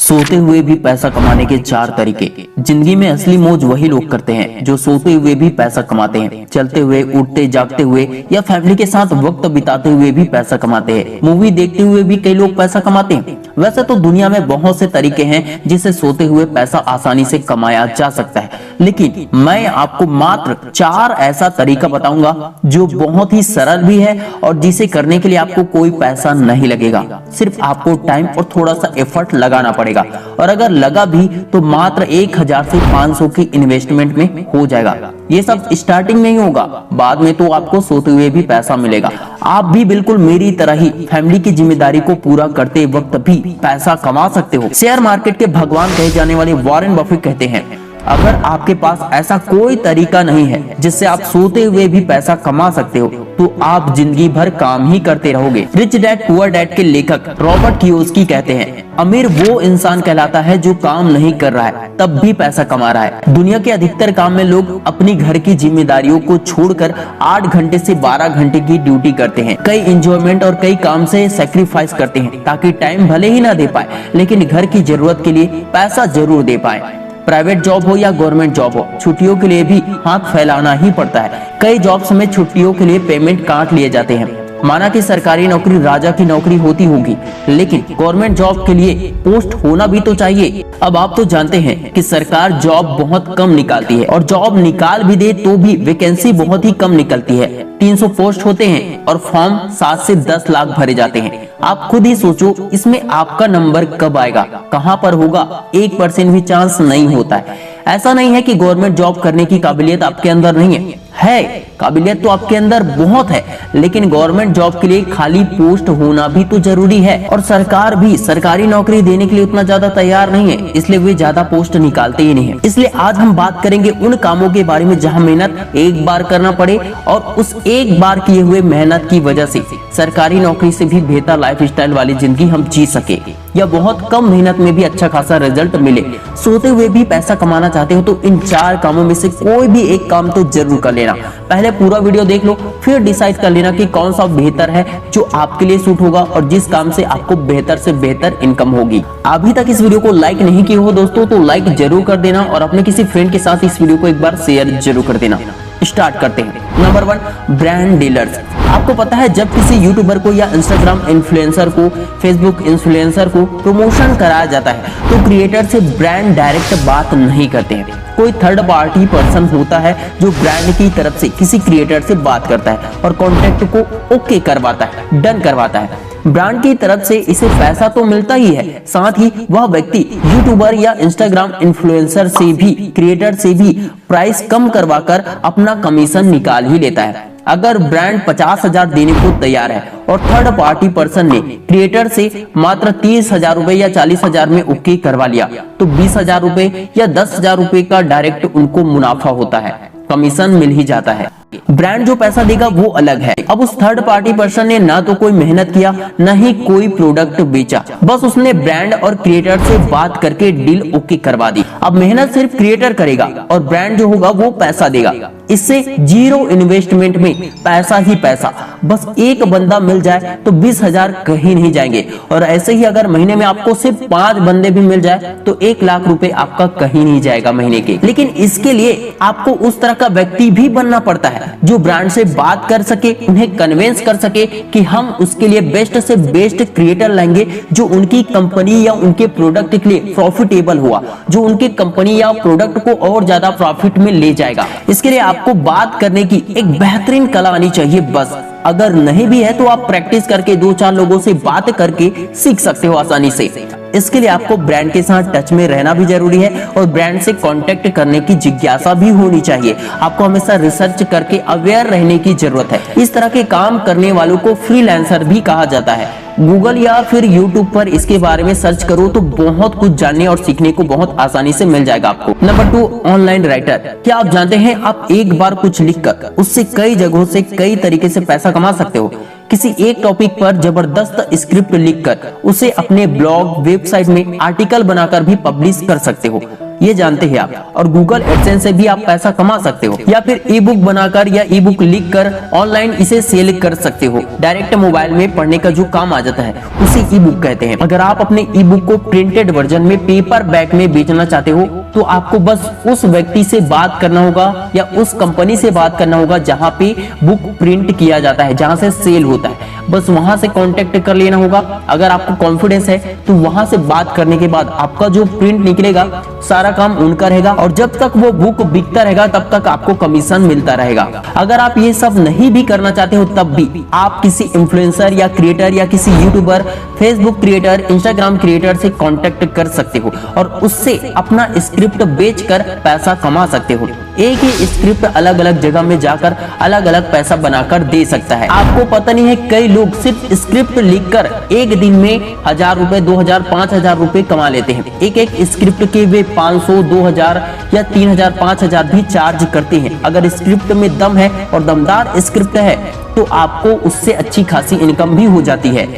सोते हुए भी पैसा कमाने के 4 तरीके। जिंदगी में असली मौज वही लोग करते हैं जो सोते हुए भी पैसा कमाते हैं। चलते हुए, उठते, जागते हुए या फैमिली के साथ वक्त बिताते हुए भी पैसा कमाते हैं। मूवी देखते हुए भी कई लोग पैसा कमाते हैं। वैसे तो दुनिया में बहुत से तरीके हैं जिससे सोते हुए पैसा आसानी से कमाया जा सकता है, लेकिन मैं आपको मात्र 4 ऐसा तरीका बताऊंगा जो बहुत ही सरल भी है और जिसे करने के लिए आपको कोई पैसा नहीं लगेगा। सिर्फ आपको टाइम और थोड़ा सा एफर्ट लगाना पड़ेगा, और अगर लगा भी तो मात्र 1000 से 500 की इन्वेस्टमेंट में हो जाएगा। ये सब स्टार्टिंग में ही होगा, बाद में तो आपको सोते हुए भी पैसा मिलेगा। आप भी बिल्कुल मेरी तरह ही फैमिली की जिम्मेदारी को पूरा करते वक्त भी पैसा कमा सकते हो। शेयर मार्केट के भगवान कहे जाने वाले वॉरेन बफेट कहते हैं, अगर आपके पास ऐसा कोई तरीका नहीं है जिससे आप सोते हुए भी पैसा कमा सकते हो तो आप जिंदगी भर काम ही करते रहोगे। रिच डैड पुअर डैड के लेखक रॉबर्ट कियोसाकी कहते हैं, अमीर वो इंसान कहलाता है जो काम नहीं कर रहा है तब भी पैसा कमा रहा है। दुनिया के अधिकतर काम में लोग अपनी घर की जिम्मेदारियों को छोड़कर 8 घंटे से 12 घंटे की ड्यूटी करते हैं। कई एंजॉयमेंट और कई काम से सैक्रिफाइस करते हैं ताकि टाइम भले ही ना दे पाए लेकिन घर की जरूरत के लिए पैसा जरूर दे पाए। प्राइवेट जॉब हो या गवर्नमेंट जॉब हो, छुट्टियों के लिए भी हाथ फैलाना ही पड़ता है। कई जॉब्स में छुट्टियों के लिए पेमेंट काट लिए जाते हैं। माना कि सरकारी नौकरी राजा की नौकरी होती होगी, लेकिन गवर्नमेंट जॉब के लिए पोस्ट होना भी तो चाहिए। अब आप तो जानते हैं कि सरकार जॉब बहुत कम निकालती है, और जॉब निकाल भी दे तो भी वैकेंसी बहुत ही कम निकलती है। 300 पोस्ट होते हैं और फॉर्म 7 से 10 लाख भरे जाते हैं। आप खुद ही सोचो, इसमें आपका नंबर कब आएगा, कहां पर होगा, 1% भी चांस नहीं होता है। ऐसा नहीं है कि गवर्नमेंट जॉब करने की काबिलियत आपके अंदर नहीं है, काबिलियत तो आपके अंदर बहुत है, लेकिन गवर्नमेंट जॉब के लिए खाली पोस्ट होना भी तो जरूरी है। और सरकार भी सरकारी नौकरी देने के लिए उतना ज्यादा तैयार नहीं है, इसलिए वे ज्यादा पोस्ट निकालते ही नहीं है। इसलिए आज हम बात करेंगे उन कामों के बारे में जहां मेहनत एक बार करना पड़े और उस एक बार किए हुए मेहनत की वजह से सरकारी नौकरी से भी बेहतर लाइफस्टाइल वाली जिंदगी हम जी सके, या बहुत कम मेहनत में भी अच्छा खासा रिजल्ट मिले। सोते हुए भी पैसा कमाना चाहते हो तो इन 4 कामों में से कोई भी एक काम तो जरूर कर लेना। पहले पूरा वीडियो देख लो, फिर डिसाइड कर लेना कि कौन सा बेहतर है जो आपके लिए सूट होगा और जिस काम से आपको बेहतर से बेहतर इनकम होगी। अभी तक इस वीडियो को लाइक नहीं किए हो दोस्तों तो लाइक जरूर कर देना और अपने किसी फ्रेंड के साथ इस वीडियो को एक बार शेयर जरूर कर देना। स्टार्ट करते हैं। Number 1, brand dealers. आपको पता है जब किसी यूट्यूबर को या इंस्टाग्राम इन्फ्लुएंसर को, फेसबुक इन्फ्लुएंसर को प्रमोशन कराया जाता है तो क्रिएटर से ब्रांड डायरेक्ट बात नहीं करते हैं। कोई थर्ड पार्टी पर्सन होता है जो ब्रांड की तरफ से किसी क्रिएटर से बात करता है और कॉन्ट्रैक्ट को ओके करवाता है, डन करवाता है। ब्रांड की तरफ से इसे पैसा तो मिलता ही है, साथ ही वह व्यक्ति यूट्यूबर या इंस्टाग्राम इन्फ्लुएंसर से भी, क्रिएटर से भी प्राइस कम करवाकर अपना कमीशन निकाल ही लेता है। अगर ब्रांड 50,000 देने को तैयार है और थर्ड पार्टी पर्सन ने क्रिएटर से मात्र 30,000 रुपए या 40,000 में ओके करवा लिया तो 20,000 रुपए या 10,000 रुपए का डायरेक्ट उनको मुनाफा होता है, कमीशन मिल ही जाता है। ब्रांड जो पैसा देगा वो अलग है। अब उस थर्ड पार्टी पर्सन ने ना तो कोई मेहनत किया, ना ही कोई प्रोडक्ट बेचा, बस उसने ब्रांड और क्रिएटर से बात करके डील ओके करवा दी। अब मेहनत सिर्फ क्रिएटर करेगा और ब्रांड जो होगा वो पैसा देगा। इससे 0 इन्वेस्टमेंट में पैसा ही पैसा। बस एक बंदा मिल जाए तो 20,000 कहीं नहीं जाएंगे, और ऐसे ही अगर महीने में आपको सिर्फ 5 बंदे भी मिल जाए तो 1 लाख रुपए आपका कहीं नहीं जाएगा महीने के। लेकिन इसके लिए आपको उस तरह का व्यक्ति भी बनना पड़ता है जो ब्रांड से बात कर सके, उन्हें कन्विंस कर सके कि हम उसके लिए बेस्ट से बेस्ट क्रिएटर लाएंगे जो उनकी कंपनी या उनके प्रोडक्ट के लिए प्रॉफिटेबल हुआ, जो उनके कंपनी या प्रोडक्ट को और ज्यादा प्रॉफिट में ले जाएगा। इसके लिए आपको बात करने की एक बेहतरीन कला आनी चाहिए। बस अगर नहीं भी है तो आप प्रैक्टिस करके 2-4 लोगों से बात करके सीख सकते हो आसानी से। इसके लिए आपको ब्रांड के साथ टच में रहना भी जरूरी है और ब्रांड से कांटेक्ट करने की जिज्ञासा भी होनी चाहिए। आपको हमेशा रिसर्च करके अवेयर रहने की जरूरत है। इस तरह के काम करने वालों को फ्रीलांसर भी कहा जाता है। गूगल या फिर यूट्यूब पर इसके बारे में सर्च करो तो बहुत कुछ जानने और सीखने को बहुत आसानी से मिल जाएगा आपको। Number 2, online writer. क्या आप जानते हैं आप एक बार कुछ लिखकर उससे कई जगहों से कई तरीके से पैसा कमा सकते हो। किसी एक टॉपिक पर जबरदस्त स्क्रिप्ट लिखकर उसे अपने ब्लॉग, वेबसाइट में आर्टिकल बनाकर भी पब्लिश कर सकते हो। ये जानते हैं आप। और गूगल एडसेंस से भी आप पैसा कमा सकते हो, या फिर ई बुक बनाकर या ई बुक लिख कर ऑनलाइन इसे सेल कर सकते हो। डायरेक्ट मोबाइल में पढ़ने का जो काम आ जाता है उसे ई बुक कहते हैं। अगर आप अपने ई बुक को प्रिंटेड वर्जन में पेपर बैग में बेचना चाहते हो तो आपको बस उस व्यक्ति से बात करना होगा या उस कंपनी से बात करना होगा जहां पे बुक प्रिंट किया जाता है, जहां से सेल होता है। बस वहां से कांटेक्ट कर लेना होगा। अगर आपको कॉन्फिडेंस है तो वहां से बात करने के बाद आपका जो प्रिंट निकलेगा सारा काम उनका रहेगा, और जब तक वो बुक बिकता रहेगा तब तक आपको कमीशन मिलता रहेगा। अगर आप ये सब नहीं भी करना चाहते हो तब भी आप किसी इन्फ्लुएंसर या क्रिएटर या किसी YouTuber, Facebook creator, Instagram creator से कांटेक्ट कर सकते हो और उससे अपना स्क्रिप्ट बेचकर पैसा कमा सकते हो। एक ही स्क्रिप्ट अलग अलग जगह में जाकर अलग अलग पैसा बनाकर दे सकता है। आपको पता नहीं है, कई लोग सिर्फ स्क्रिप्ट लिखकर एक दिन में 1000 रुपए, 2000, 5000 रुपए कमा लेते हैं। एक एक स्क्रिप्ट के वे 500, 2000 या 3000, 5000 भी चार्ज करते हैं। अगर स्क्रिप्ट में दम है और दमदार स्क्रिप्ट है तो आपको उससे अच्छी खासी इनकम भी हो जाती है।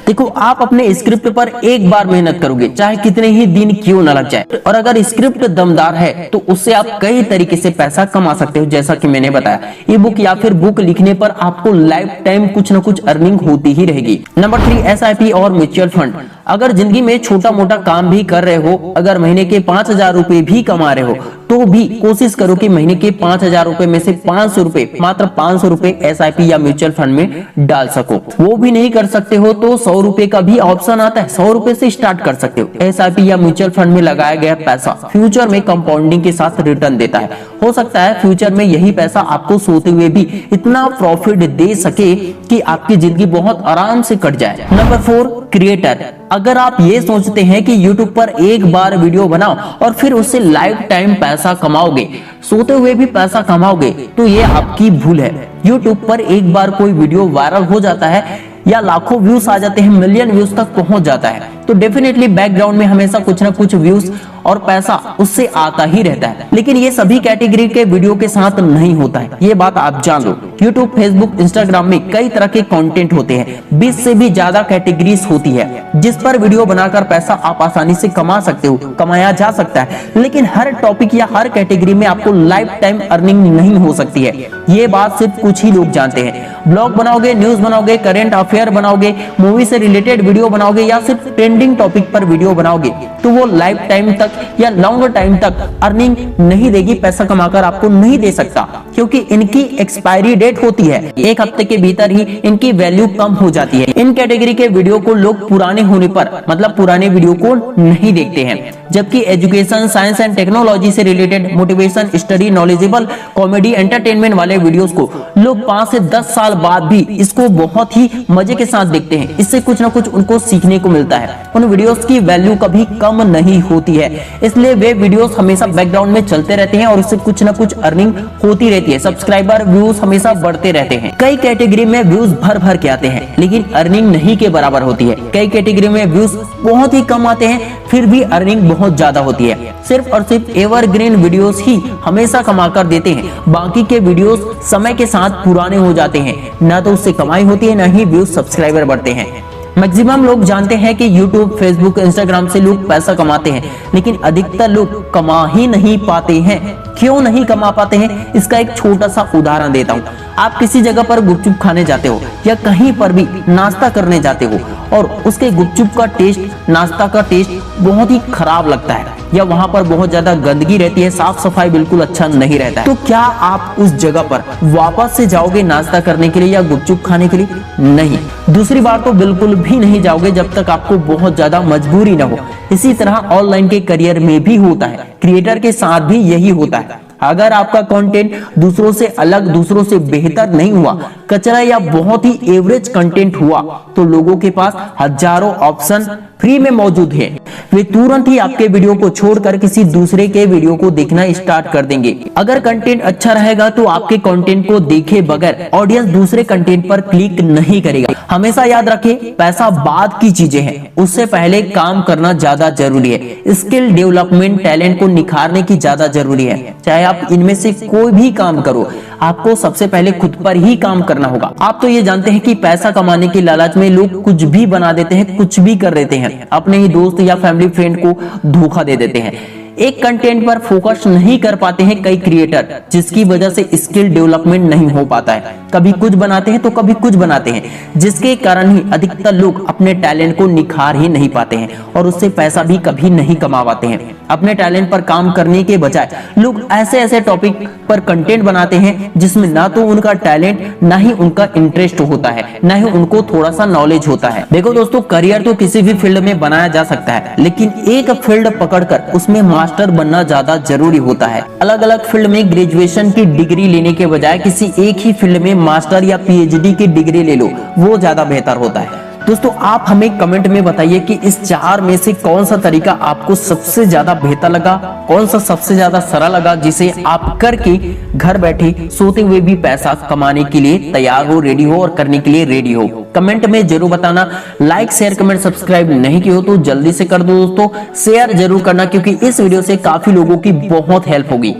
देखो, आप अपने स्क्रिप्ट पर एक बार मेहनत करोगे चाहे कितने ही दिन क्यों न लग जाए, और अगर स्क्रिप्ट दमदार है तो उससे आप कई तरीके से पैसा कमा सकते हो। जैसा कि मैंने बताया, ई बुक या फिर बुक लिखने पर आपको लाइफ टाइम कुछ न कुछ अर्निंग होती ही रहेगी। नंबर 3, SIP और म्यूचुअल फंड। अगर जिंदगी में छोटा मोटा काम भी कर रहे हो, अगर महीने के 5000 रुपए भी कमा रहे हो तो भी कोशिश करो कि महीने के 5000 रुपए में से 500 रुपए, मात्र 500 रुपए SIP या म्यूचुअल फंड में डाल सको। वो भी नहीं कर सकते हो तो 100 रुपए का भी ऑप्शन आता है, 100 रुपए से स्टार्ट कर सकते हो। SIP या म्यूचुअल फंड में लगाया गया पैसा फ्यूचर में कंपाउंडिंग के साथ रिटर्न देता है। हो सकता है फ्यूचर में यही पैसा आपको सोते हुए भी इतना प्रॉफिट दे सके कि आपकी जिंदगी बहुत आराम से कट जाए। Number 4, creator. अगर आप ये सोचते हैं कि YouTube पर एक बार वीडियो बनाओ और फिर उससे लाइफ टाइम पैसा कमाओगे, सोते हुए भी पैसा कमाओगे, तो ये आपकी भूल है। YouTube पर एक बार कोई वीडियो वायरल हो जाता है या लाखों व्यूज आ जाते हैं, मिलियन व्यूज तक पहुंच जाता है, तो डेफिनेटली बैकग्राउंड में हमेशा कुछ ना कुछ व्यूज और पैसा उससे आता ही रहता है। लेकिन ये सभी कैटेगरी के वीडियो के साथ नहीं होता है, ये बात आप जान लो। यूट्यूब, फेसबुक, इंस्टाग्राम में कई तरह के कंटेंट होते हैं, 20 से भी ज्यादा कैटेगरीज होती है जिस पर वीडियो बनाकर पैसा आप आसानी से कमा सकते हो, कमाया जा सकता है। लेकिन हर टॉपिक या हर कैटेगरी में आपको लाइफ टाइम अर्निंग नहीं हो सकती है, ये बात सिर्फ कुछ ही लोग जानते हैं। ब्लॉग बनाओगे, न्यूज बनाओगे, करेंट अफेयर बनाओगे, मूवी से रिलेटेड वीडियो बनाओगे या सिर्फ ट्रेंडिंग टॉपिक पर वीडियो बनाओगे तो वो लाइफ टाइम तक या लॉन्ग टाइम तक अर्निंग नहीं देगी, पैसा कमाकर आपको नहीं दे सकता, क्योंकि इनकी एक्सपायरी डेट होती है। एक हफ्ते के भीतर ही इनकी वैल्यू कम हो जाती है। इन कैटेगरी के वीडियो को लोग पुराने होने पर, मतलब पुराने वीडियो को नहीं देखते हैं, जबकि एजुकेशन, साइंस एंड टेक्नोलॉजी से related, motivation, study, knowledgeable, comedy, entertainment वाले वीडियोस को लोग 5 से 10 साल बाद भी इसको बहुत ही मजे के साथ देखते हैं। इससे कुछ ना कुछ उनको सीखने को मिलता है। उन वीडियोस की वैल्यू कभी कम नहीं होती है, इसलिए वे वीडियोस हमेशा बैकग्राउंड में चलते रहते हैं और उससे कुछ ना कुछ अर्निंग होती रहती है। सब्सक्राइबर, व्यूज हमेशा बढ़ते रहते हैं। कई कैटेगरी में व्यूज भर भर के आते हैं लेकिन अर्निंग नहीं के बराबर होती है। कई कैटेगरी में व्यूज बहुत ही कम आते हैं फिर भी अर्निंग बहुत ज्यादा होती है। सिर्फ और सिर्फ एवरग्रीन वीडियोस ही हमेशा कमा कर देते हैं, बाकी के वीडियोस समय के साथ पुराने हो जाते हैं। ना तो उससे कमाई होती है, ना ही व्यूज, सब्सक्राइबर बढ़ते हैं। मैक्सिमम लोग जानते हैं कि YouTube, Facebook, Instagram से लोग पैसा कमाते हैं, लेकिन अधिकतर लोग कमा ही नहीं पाते हैं। क्यों नहीं कमा पाते हैं, इसका एक छोटा सा उदाहरण देता हूँ। आप किसी जगह पर गुपचुप खाने जाते हो या कहीं पर भी नाश्ता करने जाते हो और उसके गुपचुप का टेस्ट, नाश्ता का टेस्ट बहुत ही खराब लगता है, या वहां पर बहुत ज्यादा गंदगी रहती है, साफ सफाई बिल्कुल अच्छा नहीं रहता है, तो क्या आप उस जगह पर वापस से जाओगे नाश्ता करने के लिए या गुपचुप खाने के लिए? नहीं। दूसरी बार तो बिल्कुल भी नहीं जाओगे जब तक आपको बहुत ज्यादा मजबूरी ना हो। इसी तरह ऑनलाइन के करियर में भी होता है, क्रिएटर के साथ भी यही होता है। अगर आपका कंटेंट दूसरों से अलग, दूसरों से बेहतर नहीं हुआ, कचरा या बहुत ही एवरेज कंटेंट हुआ, तो लोगों के पास हजारों ऑप्शन फ्री में मौजूद है। वे तुरंत ही आपके वीडियो को छोड़कर किसी दूसरे के वीडियो को देखना स्टार्ट कर देंगे। अगर कंटेंट अच्छा रहेगा तो आपके कंटेंट को देखे बगैर ऑडियंस दूसरे कंटेंट पर क्लिक नहीं करेगा। हमेशा याद रखें, पैसा बाद की चीजें हैं, उससे पहले काम करना ज्यादा जरूरी है। स्किल डेवलपमेंट, टैलेंट को निखारने की ज्यादा जरूरी है। चाहे आप इनमें से कोई भी काम करो, आपको सबसे पहले खुद पर ही काम करना होगा। आप तो ये जानते हैं कि पैसा कमाने के लालच में लोग कुछ भी बना देते हैं, कुछ भी कर देते हैं, अपने ही दोस्त या फैमिली फ्रेंड को धोखा दे देते हैं। एक कंटेंट पर फोकस नहीं कर पाते हैं कई क्रिएटर, जिसकी वजह से स्किल डेवलपमेंट नहीं हो पाता है। कभी कुछ बनाते हैं तो कभी कुछ बनाते हैं, जिसके कारण ही अधिकतर लोग अपने टैलेंट को निखार ही नहीं पाते हैं और उससे पैसा भी कभी नहीं कमा पाते हैं। अपने टैलेंट पर काम करने के बजाय लोग ऐसे ऐसे टॉपिक पर कंटेंट बनाते हैं जिसमें ना तो उनका टैलेंट, ना ही उनका इंटरेस्ट होता है, ना ही उनको थोड़ा सा नॉलेज होता है। देखो दोस्तों, करियर तो किसी भी फील्ड में बनाया जा सकता है, लेकिन एक फील्ड पकड़कर उसमें मास्टर बनना ज्यादा जरूरी होता है। अलग अलग फील्ड में ग्रेजुएशन की डिग्री लेने के बजाय किसी एक ही फील्ड में मास्टर या पीएचडी की डिग्री ले लो, वो ज्यादा बेहतर होता है। दोस्तों, आप हमें कमेंट में बताइए कि इस 4 में से कौन सा तरीका आपको सबसे ज्यादा बेहतर लगा, कौन सा सबसे ज्यादा सरल लगा, जिसे आप करके घर बैठे सोते हुए भी पैसा कमाने के लिए तैयार हो, रेडी हो और करने के लिए रेडी हो। कमेंट में जरूर बताना। लाइक, शेयर, कमेंट, सब्सक्राइब नहीं किया हो तो जल्दी से कर दो दोस्तों। शेयर जरूर करना, क्योंकि इस वीडियो से काफी लोगों की बहुत हेल्प होगी।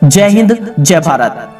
जय हिंद, जय भारत।